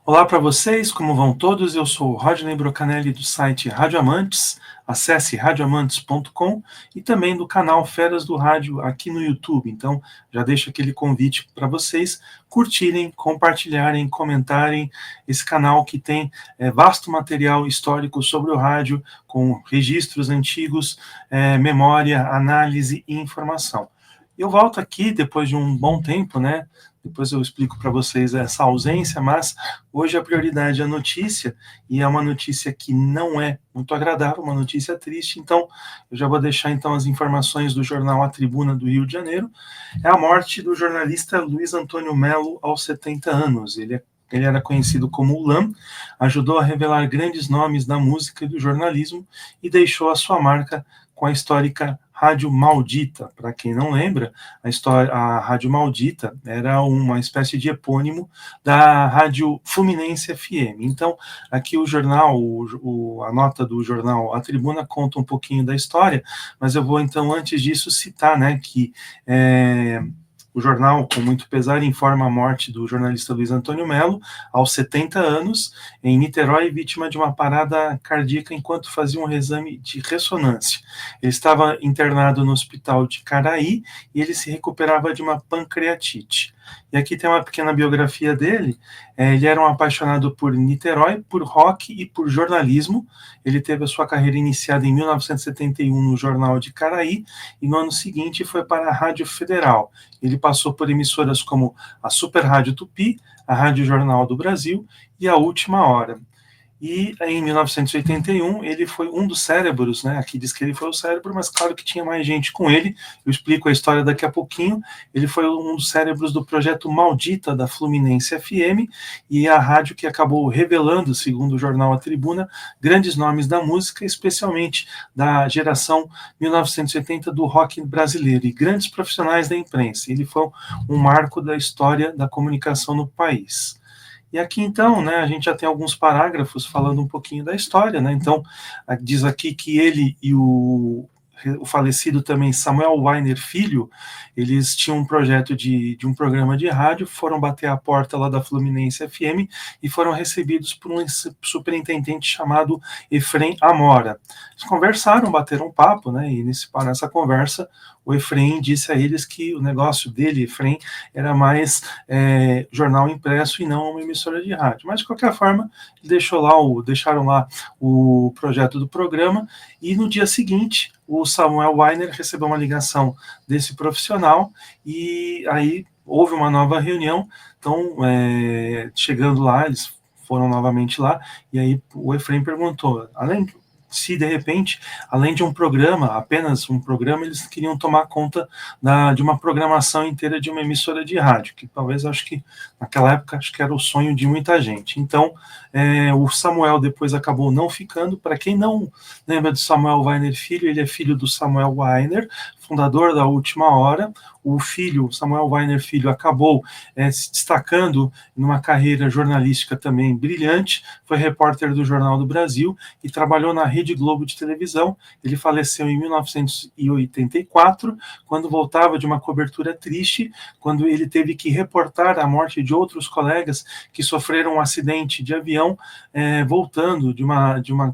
Olá para vocês, como vão todos? Eu sou o Rodney Brocanelli do site Rádio Amantes, acesse radioamantes.com e também do canal Feras do Rádio aqui no YouTube. Então, já deixo aquele convite para vocês curtirem, compartilharem, comentarem esse canal que tem vasto material histórico sobre o rádio, com registros antigos, memória, análise e informação. Eu volto aqui depois de um bom tempo, né? Depois eu explico para vocês essa ausência, mas hoje a prioridade é a notícia, e é uma notícia que não é muito agradável, uma notícia triste, então eu já vou deixar então as informações do jornal A Tribuna do Rio de Janeiro. É a morte do jornalista Luiz Antônio Melo aos 70 anos. Ele era conhecido como Ulam, ajudou a revelar grandes nomes da música e do jornalismo e deixou a sua marca com a histórica Rádio Maldita. Para quem não lembra, a Rádio Maldita era uma espécie de epônimo da Rádio Fluminense FM. Então, aqui o jornal, a nota do jornal A Tribuna conta um pouquinho da história, mas eu vou então, antes disso, citar, né, que o jornal, com muito pesar, informa a morte do jornalista Luiz Antônio Melo, aos 70 anos, em Niterói, vítima de uma parada cardíaca enquanto fazia um exame de ressonância. Ele estava internado no hospital de Caraí e ele se recuperava de uma pancreatite. E aqui tem uma pequena biografia dele. Ele era um apaixonado por Niterói, por rock e por jornalismo. Ele teve a sua carreira iniciada em 1971 no Jornal de Caraí e no ano seguinte foi para a Rádio Federal. Ele passou por emissoras como a Super Rádio Tupi, a Rádio Jornal do Brasil e a Última Hora. E em 1981 ele foi um dos cérebros, né? Aqui diz que ele foi o cérebro, mas claro que tinha mais gente com ele. Eu explico a história daqui a pouquinho. Ele foi um dos cérebros do projeto Maldita da Fluminense FM e a rádio que acabou revelando, segundo o jornal A Tribuna, grandes nomes da música, especialmente da geração 1980 do rock brasileiro e grandes profissionais da imprensa. Ele foi um marco da história da comunicação no país. E aqui, então, né, a gente já tem alguns parágrafos falando um pouquinho da história, né? Então, diz aqui que ele e o falecido também Samuel Weiner Filho, eles tinham um projeto de um programa de rádio, foram bater a porta lá da Fluminense FM e foram recebidos por um superintendente chamado Efrem Amora. Eles conversaram, bateram um papo, né? E nessa conversa, o Efrem disse a eles que o negócio dele, Efrem, era mais jornal impresso e não uma emissora de rádio. Mas, de qualquer forma, deixaram lá o projeto do programa e no dia seguinte o Samuel Weiner recebeu uma ligação desse profissional e aí houve uma nova reunião. Então, chegando lá, eles foram novamente lá e aí o Efrem perguntou, se de repente, além de um programa, apenas um programa, eles queriam tomar conta de uma programação inteira de uma emissora de rádio, que talvez, acho que naquela época, acho que era o sonho de muita gente. Então, o Samuel depois acabou não ficando. Para quem não lembra do Samuel Weiner Filho, ele é filho do Samuel Weiner, fundador da Última Hora. O filho, Samuel Weiner Filho, acabou se destacando numa carreira jornalística também brilhante, foi repórter do Jornal do Brasil e trabalhou na Rede Globo de televisão. Ele faleceu em 1984, quando voltava de uma cobertura triste, quando ele teve que reportar a morte de outros colegas que sofreram um acidente de avião, voltando de uma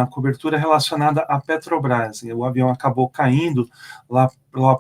cobertura relacionada à Petrobras. O avião acabou caindo lá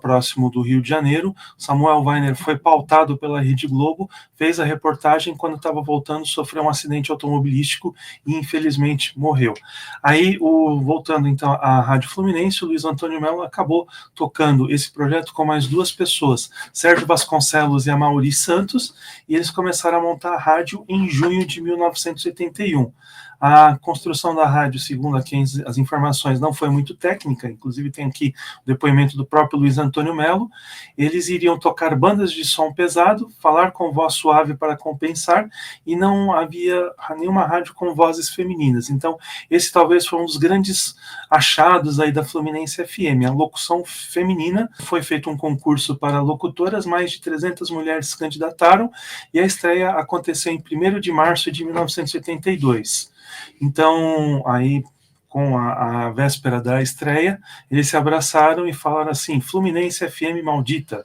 próximo do Rio de Janeiro. Samuel Weiner foi pautado pela Rede Globo, fez a reportagem, quando estava voltando, sofreu um acidente automobilístico e infelizmente morreu. Aí, voltando então à Rádio Fluminense, o Luiz Antônio Melo acabou tocando esse projeto com mais duas pessoas, Sérgio Vasconcelos e Amaury Santos, e eles começaram a montar a rádio em junho de 1981. A construção da rádio, segundo aqui as informações, não foi muito técnica, inclusive tem aqui o depoimento do próprio Luiz Antônio Melo. Eles iriam tocar bandas de som pesado, falar com voz suave para compensar, e não havia nenhuma rádio com vozes femininas. Então, esse talvez foi um dos grandes achados aí da Fluminense FM, a locução feminina. Foi feito um concurso para locutoras, mais de 300 mulheres se candidataram, e a estreia aconteceu em 1º de março de 1982. Então, aí, com a véspera da estreia, eles se abraçaram e falaram assim: Fluminense FM maldita.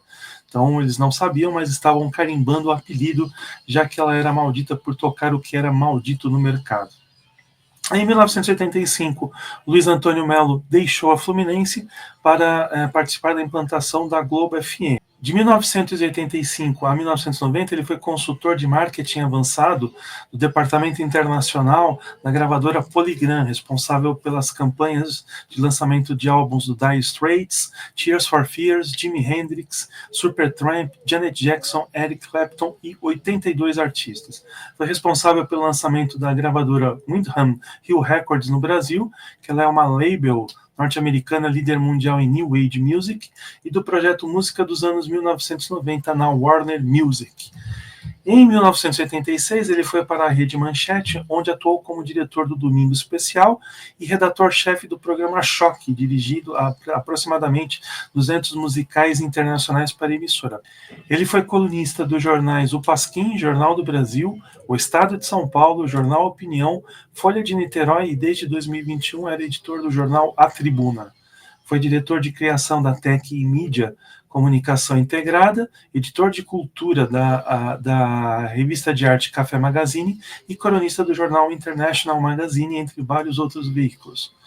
Então eles não sabiam, mas estavam carimbando o apelido, já que ela era maldita por tocar o que era maldito no mercado. Em 1985, Luiz Antônio Melo deixou a Fluminense para participar da implantação da Globo FM. De 1985 a 1990, ele foi consultor de marketing avançado do Departamento Internacional da gravadora Polygram, responsável pelas campanhas de lançamento de álbuns do Dire Straits, Tears for Fears, Jimi Hendrix, Supertramp, Janet Jackson, Eric Clapton e 82 artistas. Foi responsável pelo lançamento da gravadora Windham Hill Records no Brasil, que ela é uma label norte-americana líder mundial em New Age Music, e do projeto Música dos anos 1990 na Warner Music. Em 1986, ele foi para a Rede Manchete, onde atuou como diretor do Domingo Especial e redator-chefe do programa Choque, dirigido a aproximadamente 200 musicais internacionais para a emissora. Ele foi colunista dos jornais O Pasquim, Jornal do Brasil, O Estado de São Paulo, Jornal Opinião, Folha de Niterói e desde 2021 era editor do jornal A Tribuna. Foi diretor de criação da Tec e Mídia, Comunicação Integrada, editor de cultura da revista de arte Café Magazine e cronista do jornal International Magazine, entre vários outros veículos.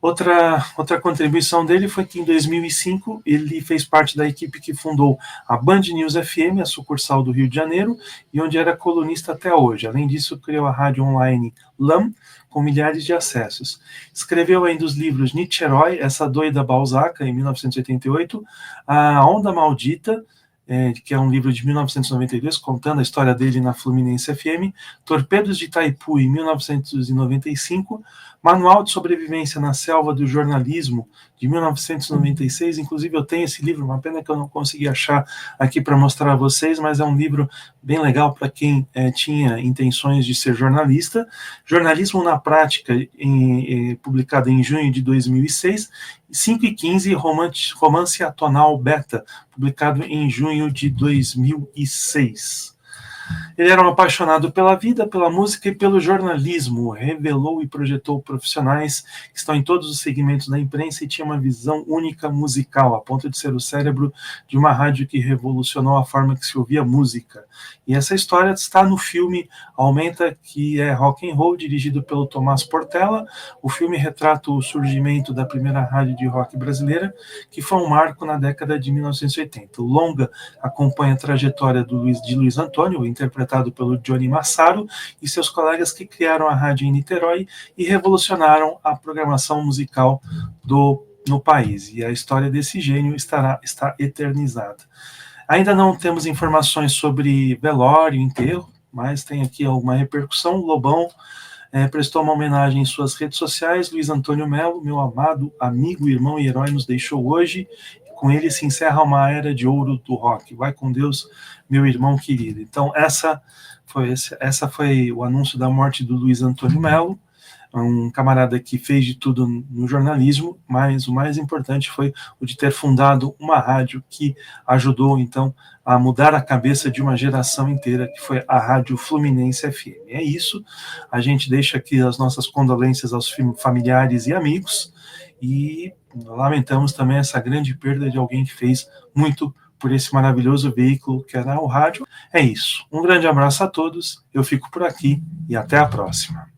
Outra contribuição dele foi que em 2005 ele fez parte da equipe que fundou a Band News FM, a sucursal do Rio de Janeiro, e onde era colunista até hoje. Além disso, criou a rádio online LAM, com milhares de acessos. Escreveu ainda os livros Niterói, Essa Doida Balzaca, em 1988, A Onda Maldita, que é um livro de 1992, contando a história dele na Fluminense FM, Torpedos de Itaipu, em 1995, Manual de Sobrevivência na Selva do Jornalismo, de 1996, inclusive eu tenho esse livro, uma pena que eu não consegui achar aqui para mostrar a vocês, mas é um livro bem legal para quem tinha intenções de ser jornalista. Jornalismo na Prática, publicado em junho de 2006, 5 e 15, Romance Atonal Beta, publicado em junho de 2006. Ele era um apaixonado pela vida, pela música e pelo jornalismo, revelou e projetou profissionais que estão em todos os segmentos da imprensa e tinha uma visão única musical, a ponto de ser o cérebro de uma rádio que revolucionou a forma que se ouvia música. E essa história está no filme Aumenta, que é Rock and Roll, dirigido pelo Tomás Portela. O filme retrata o surgimento da primeira rádio de rock brasileira, que foi um marco na década de 1980. O longa acompanha a trajetória de Luiz Antônio, interpretado pelo Johnny Massaro, e seus colegas que criaram a rádio em Niterói e revolucionaram a programação musical no país. E a história desse gênio está eternizada. Ainda não temos informações sobre velório e enterro, mas tem aqui alguma repercussão. O Lobão prestou uma homenagem em suas redes sociais. Luiz Antônio Melo, meu amado amigo, irmão e herói, nos deixou hoje. Com ele se encerra uma era de ouro do rock. Vai com Deus, meu irmão querido. Então, essa foi o anúncio da morte do Luiz Antônio Melo, um camarada que fez de tudo no jornalismo, mas o mais importante foi o de ter fundado uma rádio que ajudou, então, a mudar a cabeça de uma geração inteira, que foi a Rádio Fluminense FM. É isso, a gente deixa aqui as nossas condolências aos familiares e amigos, e lamentamos também essa grande perda de alguém que fez muito por esse maravilhoso veículo que era o rádio. É isso, um grande abraço a todos, eu fico por aqui e até a próxima.